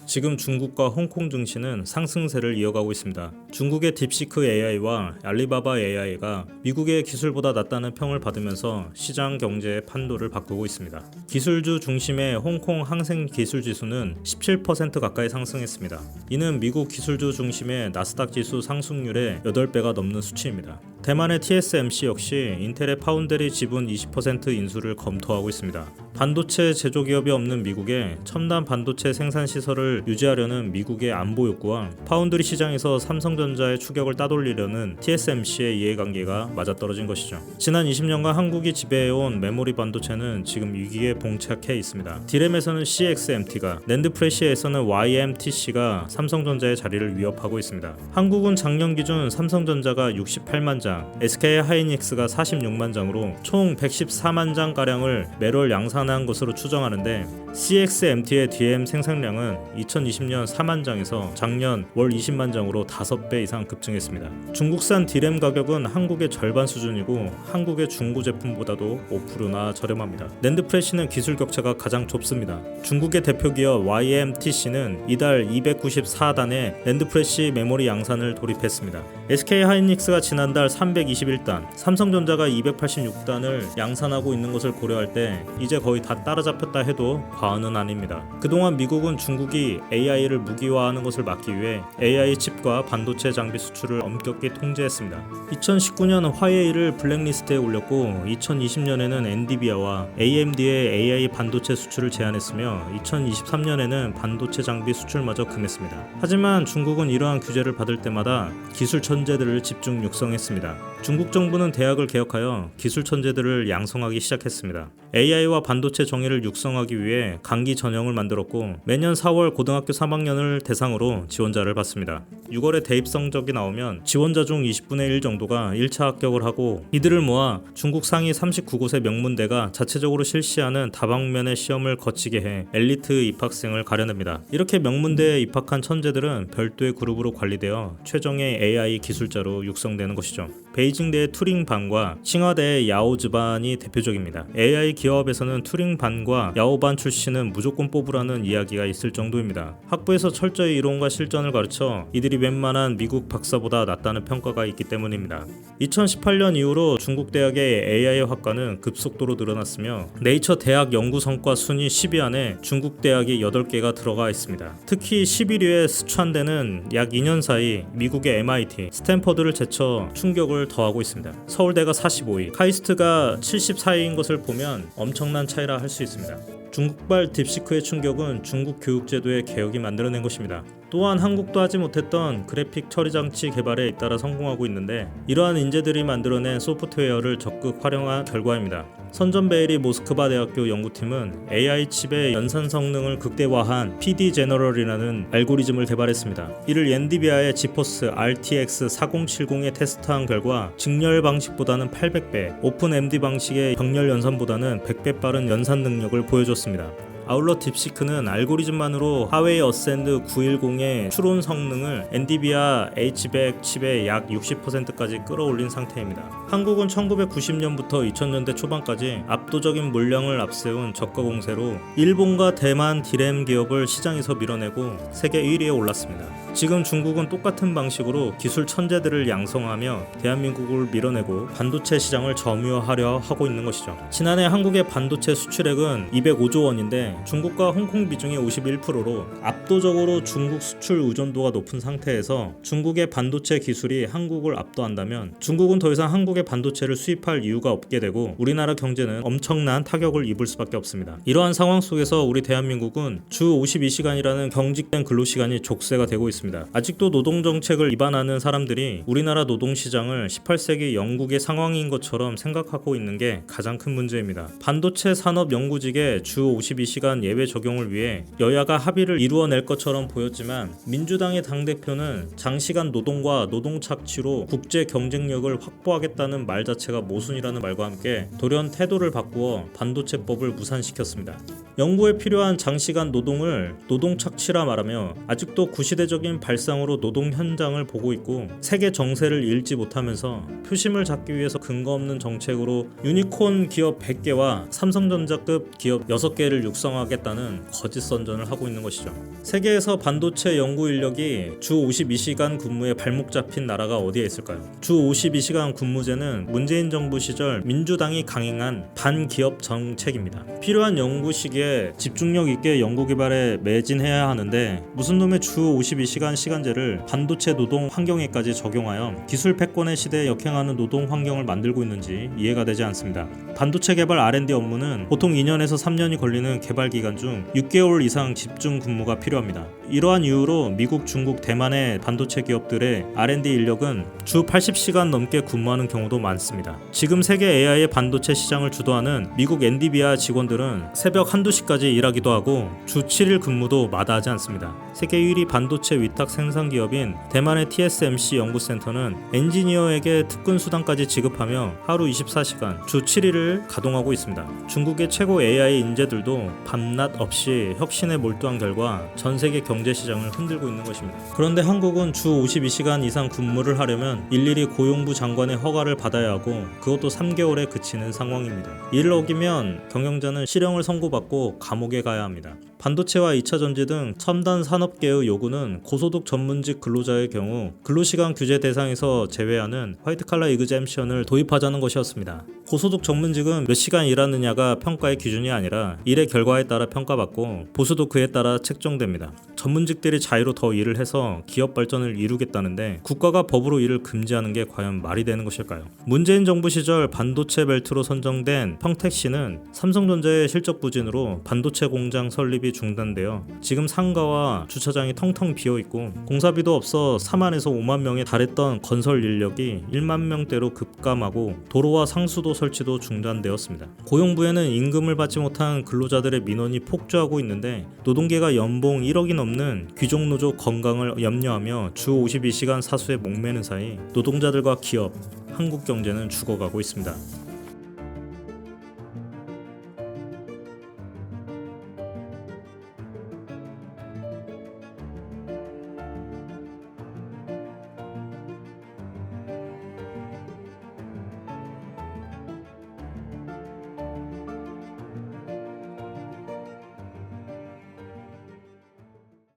지금 중국과 홍콩 증시는 상승세를 이어가고 있습니다. 중국의 딥시크 AI와 알리바바 AI가 미국의 기술보다 낫다는 평을 받으면서 시장 경제의 판도를 바꾸고 있습니다. 기술주 중심의 홍콩 항생 기술 지수는 17% 가까이 상승했습니다. 이는 미국 기술주 중심의 나스닥 지수 상승률의 8배가 넘는 수치입니다. 대만의 TSMC 역시 인텔의 파운드리 지분 20% 인수를 검토하고 있습니다. 반도체 제조기업이 없는 미국에 첨단 반도체 생산 시설을 유지하려는 미국의 안보 욕구와 파운드리 시장에서 삼성전자의 추격을 따돌리려는 TSMC의 이해관계가 맞아떨어진 것이죠. 지난 20년간 한국이 지배해온 메모리 반도체는 지금 위기에 봉착해 있습니다. 디램에서는 CXMT가, 낸드 프레시에서는 YMTC가 삼성전자의 자리를 위협하고 있습니다. 한국은 작년 기준 삼성전자가 68만 장, SK 하이닉스가 46만 장으로 총 114만 장 가량을 매월 양산한 것으로 추정하는데, CXMT의 DM 생산량은 2020년 4만 장에서 작년 월 20만 장으로 5배 이상 급증했습니다. 중국산 디램 가격은 한국의 절반 수준이고 한국의 중고 제품보다도 5%나 저렴합니다. 낸드 프레시는 기술 격차가 가장 좁습니다. 중국의 대표 기업 YMTC는 이달 294단의 낸드 프레시 메모리 양산을 돌입했습니다. SK 하이닉스가 지난달 321단, 삼성전자가 286단을 양산하고 있는 것을 고려할 때 이제 거의 다 따라잡혔다 해도 과언은 아닙니다. 그동안 미국은 중국이 AI를 무기화하는 것을 막기 위해 AI 칩과 반도체 장비 수출을 엄격히 통제했습니다. 2019년 화웨이를 블랙리스트에 올렸고 2020년에는 엔비디아와 AMD의 AI 반도체 수출을 제한했으며 2023년에는 반도체 장비 수출마저 금했습니다. 하지만 중국은 이러한 규제를 받을 때마다 기술 천재들을 집중 육성했습니다. 중국 정부는 대학을 개혁하여 기술 천재들을 양성하기 시작했습니다. AI와 반도체 정예를 육성하기 위해 강기 전형을 만들었고 매년 4월 고등학교 3학년을 대상으로 지원자를 받습니다. 6월에 대입 성적이 나오면 지원자 중 20분의 1 정도가 1차 합격을 하고 이들을 모아 중국 상위 39곳의 명문대가 자체적으로 실시하는 다방면의 시험을 거치게 해 엘리트 입학생을 가려냅니다. 이렇게 명문대에 입학한 천재들은 별도의 그룹으로 관리되어 최정의 AI 기술자로 육성되는 것이죠. 베이징대의 투링반과 칭화대의 야오즈반이 대표적입니다. AI 기업에서는 투링반과 야오반 출신은 무조건 뽑으라는 이야기가 있을 정도입니다. 학부에서 철저히 이론과 실전을 가르쳐 이들이 웬만한 미국 박사보다 낫다는 평가가 있기 때문입니다. 2018년 이후로 중국 대학의 AI 학과는 급속도로 늘어났으며 네이처 대학 연구 성과 순위 10위 안에 중국 대학이 8개가 들어가 있습니다. 특히 11위의 스촨대는 약 2년 사이 미국의 MIT, 스탠퍼드를 제쳐 충격을 더하고 있습니다. 서울대가 45위, 카이스트가 74위인 것을 보면 엄청난 차이라 할 수 있습니다. 중국발 딥시크의 충격은 중국 교육제도의 개혁이 만들어낸 것입니다. 또한 한국도 하지 못했던 그래픽 처리 장치 개발에 잇따라 성공하고 있는데 이러한 인재들이 만들어낸 소프트웨어를 적극 활용한 결과입니다. 선전베일이 모스크바 대학교 연구팀은 AI 칩의 연산 성능을 극대화한 PD 제너럴이라는 알고리즘을 개발했습니다. 이를 엔비디아의 지포스 RTX 4070에 테스트한 결과 직렬 방식보다는 800배, 오픈MD 방식의 병렬 연산보다는 100배 빠른 연산 능력을 보여줬습니다. 아울러 딥시크는 알고리즘만으로 하웨이 어센드 910의 추론 성능을 엔비디아 H100 칩의 약 60%까지 끌어올린 상태입니다. 한국은 1990년부터 2000년대 초반까지 압도적인 물량을 앞세운 저가 공세로 일본과 대만 디램 기업을 시장에서 밀어내고 세계 1위에 올랐습니다. 지금 중국은 똑같은 방식으로 기술 천재들을 양성하며 대한민국을 밀어내고 반도체 시장을 점유하려 하고 있는 것이죠. 지난해 한국의 반도체 수출액은 205조 원인데 중국과 홍콩 비중이 51%로 압도적으로 중국 수출 의존도가 높은 상태에서 중국의 반도체 기술이 한국을 압도한다면 중국은 더 이상 한국의 반도체를 수입할 이유가 없게 되고 우리나라 경제는 엄청난 타격을 입을 수밖에 없습니다. 이러한 상황 속에서 우리 대한민국은 주 52시간이라는 경직된 근로시간이 족쇄가 되고 있습니다. 아직도 노동정책을 위반하는 사람들이 우리나라 노동시장을 18세기 영국의 상황인 것처럼 생각하고 있는 게 가장 큰 문제입니다. 반도체 산업 연구직의 주 52시간 예외 적용을 위해 여야가 합의를 이루어낼 것처럼 보였지만 민주당의 당대표는 장시간 노동과 노동 착취로 국제 경쟁력을 확보하겠다는 말 자체가 모순이라는 말과 함께 돌연 태도를 바꾸어 반도체법을 무산시켰습니다. 연구에 필요한 장시간 노동을 노동 착취라 말하며 아직도 구시대적인 발상으로 노동 현장을 보고 있고 세계 정세를 읽지 못하면서 표심을 잡기 위해서 근거 없는 정책으로 유니콘 기업 100개와 삼성전자급 기업 6개를 육성하겠다는 거짓 선전을 하고 있는 것이죠. 세계에서 반도체 연구 인력이 주 52시간 근무에 발목 잡힌 나라가 어디에 있을까요? 주 52시간 근무제는 문재인 정부 시절 민주당이 강행한 반기업 정책입니다. 필요한 연구 시기에 집중력 있게 연구 개발에 매진해야 하는데 무슨 놈의 주 52시간 시간제를 반도체 노동 환경에까지 적용하여 기술 패권의 시대에 역행하는 노동 환경을 만들고 있는지 이해가 되지 않습니다. 반도체 개발 R&D 업무는 보통 2년에서 3년이 걸리는 개발 기간 중 6개월 이상 집중 근무가 필요합니다. 이러한 이유로 미국, 중국, 대만의 반도체 기업들의 R&D 인력은 주 80시간 넘게 근무하는 경우도 많습니다. 지금 세계 AI의 반도체 시장을 주도하는 미국 엔비디아 직원들은 새벽 1~2시까지 일하기도 하고 주 7일 근무도 마다하지 않습니다. 세계 1위 반도체 위탁 생산 기업인 대만의 TSMC 연구센터는 엔지니어에게 특근 수당까지 지급하며 하루 24시간 주 7일을 가동하고 있습니다. 중국의 최고 AI 인재들도 밤낮 없이 혁신에 몰두한 결과 전 세계 경제 시장을 흔들고 있는 것입니다. 그런데 한국은 주 52시간 이상 근무를 하려면 일일이 고용부 장관의 허가를 받아야 하고 그것도 3개월에 그치는 상황입니다. 이를 어기면 경영자는 실형을 선고받고 감옥에 가야 합니다. 반도체와 2차 전지 등 첨단 산업계의 요구는 고소득 전문직 근로자의 경우 근로시간 규제 대상에서 제외하는 화이트칼라 이그젬션을 도입하자는 것이었습니다. 고소득 전문직은 몇 시간 일하느냐가 평가의 기준이 아니라 일의 결과에 따라 평가받고 보수도 그에 따라 책정됩니다. 전문직들이 자유로 더 일을 해서 기업 발전을 이루겠다는데 국가가 법으로 이를 금지하는 게 과연 말이 되는 것일까요? 문재인 정부 시절 반도체 벨트로 선정된 평택시는 삼성전자의 실적 부진으로 반도체 공장 설립이 중단되어 지금 상가와 주차장이 텅텅 비어있고 공사비도 없어 4만에서 5만 명에 달했던 건설 인력이 1만 명대로 급감하고 도로와 상수도 설치도 중단되었습니다. 고용부에는 임금을 받지 못한 근로자들의 민원이 폭주하고 있는데 노동계가 연봉 1억이 넘는 귀족노조 건강을 염려하며 주 52시간 사수에 목매는 사이 노동자들과 기업, 한국 경제는 죽어가고 있습니다.